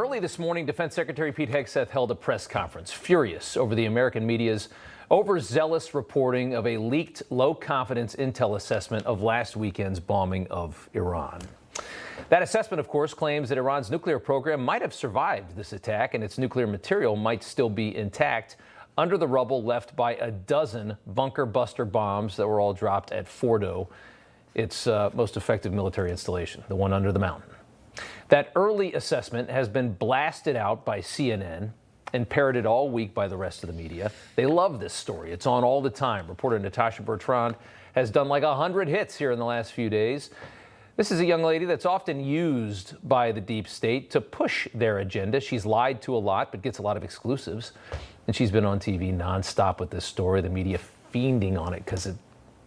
Early this morning, Defense Secretary Pete Hegseth held a press conference, furious over the American media's overzealous reporting of a leaked low-confidence intel assessment of last weekend's bombing of Iran. That assessment, of course, claims that Iran's nuclear program might have survived this attack and its nuclear material might still be intact under the rubble left by a dozen bunker-buster bombs that were all dropped at Fordo, its most effective military installation, the one under the mountain. That early assessment has been blasted out by CNN and parroted all week by the rest of the media. They love this story. It's on all the time. Reporter Natasha Bertrand has done like 100 hits here in the last few days. This is a young lady that's often used by the deep state to push their agenda. She's lied to a lot, but gets a lot of exclusives. And she's been on TV nonstop with this story, the media fiending on it because it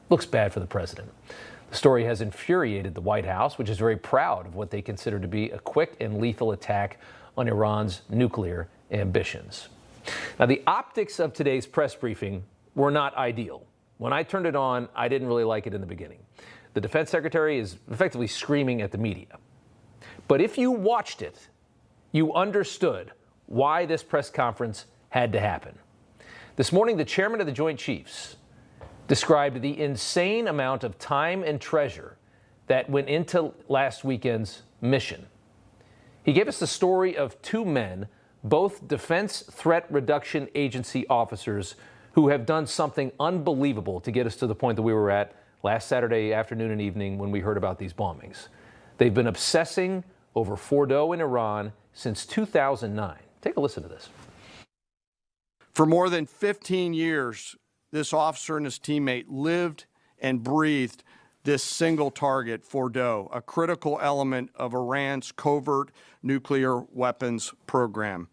looks bad for the president. The story has infuriated the White House, which is very proud of what they consider to be a quick and lethal attack on Iran's nuclear ambitions. Now, the optics of today's press briefing were not ideal. When I turned it on, I didn't really like it in the beginning. The defense secretary is effectively screaming at the media. But if you watched it, you understood why this press conference had to happen. This morning, the chairman of the Joint Chiefs described the insane amount of time and treasure that went into last weekend's mission. He gave us the story of two men, both Defense Threat Reduction Agency officers, who have done something unbelievable to get us to the point that we were at last Saturday afternoon and evening when we heard about these bombings. They've been obsessing over Fordo in Iran since 2009. Take a listen to this. For more than 15 years, this officer and his teammate lived and breathed this single target, Fordo, a critical element of Iran's covert nuclear weapons program.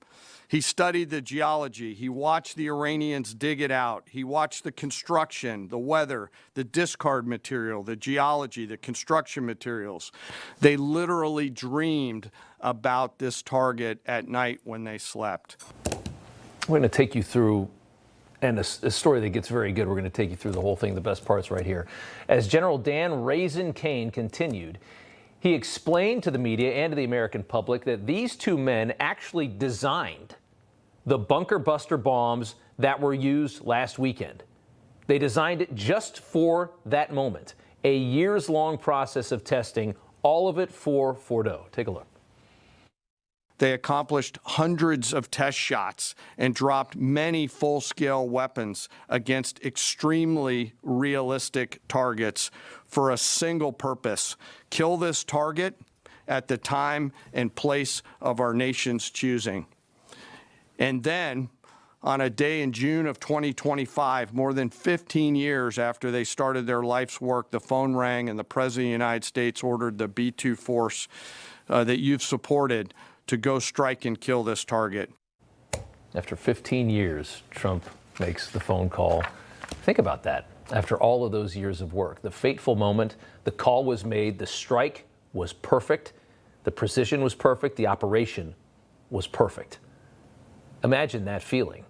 He studied the geology. He watched the Iranians dig it out. He watched the construction, the weather, the discard material, the geology, the construction materials. They literally dreamed about this target at night when they slept. We're going to take you through, and a story that gets very good. We're going to take you through the whole thing, the best parts right here. As General Dan Raisin Kane continued, he explained to the media and to the American public that these two men actually designed the bunker buster bombs that were used last weekend. They designed it just for that moment. A years-long process of testing, all of it for Fordo. Take a look. They accomplished hundreds of test shots and dropped many full-scale weapons against extremely realistic targets for a single purpose: kill this target at the time and place of our nation's choosing. And then, on a day in June of 2025, more than 15 years after they started their life's work, the phone rang and the President of the United States ordered the B-2 force that you've supported to go strike and kill this target. After 15 years, Trump makes the phone call. Think about that. After all of those years of work, the fateful moment, the call was made, the strike was perfect, the precision was perfect, the operation was perfect. Imagine that feeling.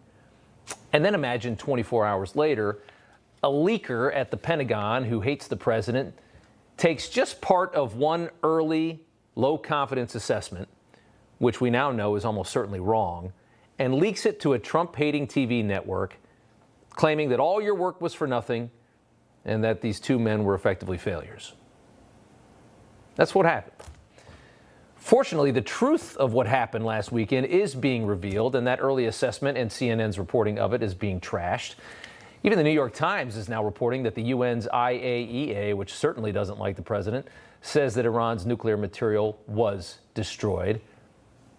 And then imagine 24 hours later, a leaker at the Pentagon who hates the president takes just part of one early low-confidence assessment, which we now know is almost certainly wrong, and leaks it to a Trump-hating TV network, claiming that all your work was for nothing and that these two men were effectively failures. That's what happened. Fortunately, the truth of what happened last weekend is being revealed, and that early assessment and CNN's reporting of it is being trashed. Even the New York Times is now reporting that the UN's IAEA, which certainly doesn't like the president, says that Iran's nuclear material was destroyed.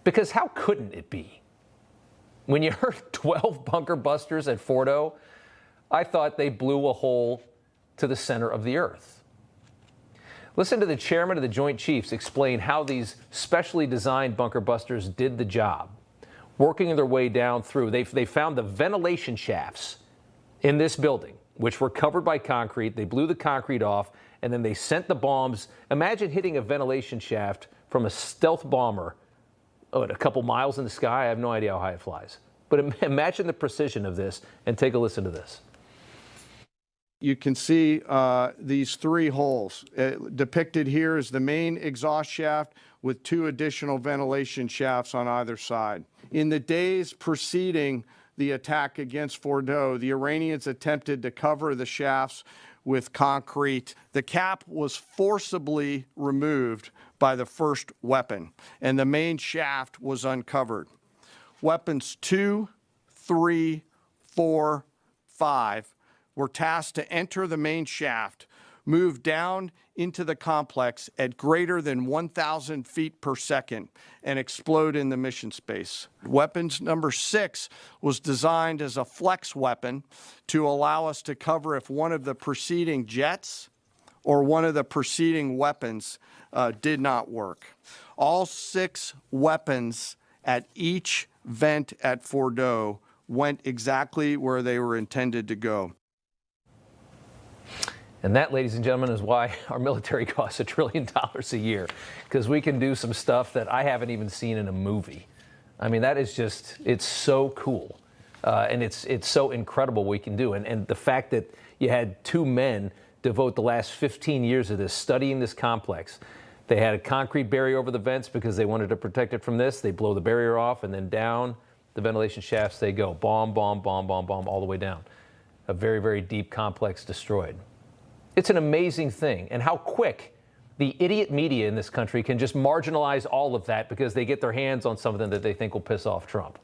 Because how couldn't it be? When you heard 12 bunker busters at Fordo, I thought they blew a hole to the center of the earth. Listen to the chairman of the Joint Chiefs explain how these specially designed bunker busters did the job, working their way down through. They found the ventilation shafts in this building, which were covered by concrete. They blew the concrete off, and then they sent the bombs. Imagine hitting a ventilation shaft from a stealth bomber a couple miles in the sky. I have no idea how high it flies. But imagine the precision of this, and take a listen to this. You can see these 3 holes. Depicted here is the main exhaust shaft with 2 additional ventilation shafts on either side. In the days preceding the attack against Fordo, the Iranians attempted to cover the shafts with concrete. The cap was forcibly removed by the first weapon, and the main shaft was uncovered. Weapons 2, 3, 4, 5 were tasked to enter the main shaft, move down into the complex at greater than 1,000 feet per second, and explode in the mission space. Weapons number 6 was designed as a flex weapon to allow us to cover if one of the preceding jets or one of the preceding weapons did not work. All 6 weapons at each vent at Fordo went exactly where they were intended to go. And that, ladies and gentlemen, is why our military costs $1 trillion a year, because we can do some stuff that I haven't even seen in a movie. I mean, that is just, it's so cool. And it's so incredible what we can do. And the fact that you had 2 men devote the last 15 years of this, studying this complex. They had a concrete barrier over the vents because they wanted to protect it from this. They blow the barrier off, and then down the ventilation shafts they go. Bomb, bomb, bomb, bomb, bomb, all the way down. A very, very deep complex destroyed. It's an amazing thing, and how quick the idiot media in this country can just marginalize all of that because they get their hands on something that they think will piss off Trump.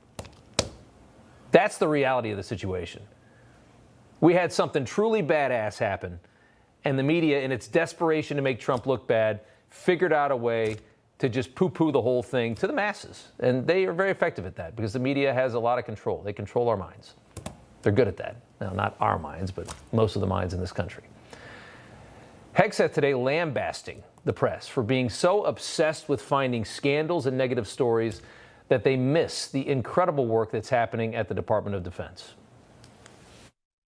That's the reality of the situation. We had something truly badass happen, and the media, in its desperation to make Trump look bad, figured out a way to just poo-poo the whole thing to the masses. And they are very effective at that because the media has a lot of control. They control our minds. They're good at that. Now, not our minds, but most of the minds in this country. Hegseth today lambasting the press for being so obsessed with finding scandals and negative stories that they miss the incredible work that's happening at the Department of Defense.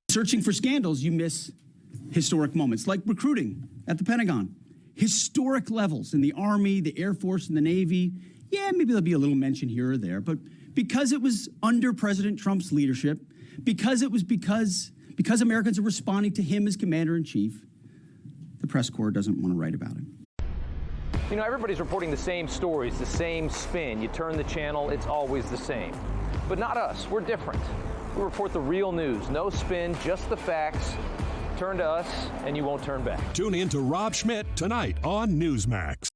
Searching for scandals, you miss historic moments, like recruiting at the Pentagon. Historic levels in the Army, the Air Force, and the Navy. Yeah, maybe there'll be a little mention here or there, but because it was under President Trump's leadership, because Americans are responding to him as commander-in-chief, the press corps doesn't want to write about it. You know, everybody's reporting the same stories, the same spin. You turn the channel, it's always the same. But not us. We're different. We report the real news. No spin, just the facts. Turn to us, and you won't turn back. Tune in to Rob Schmitt Tonight on Newsmax.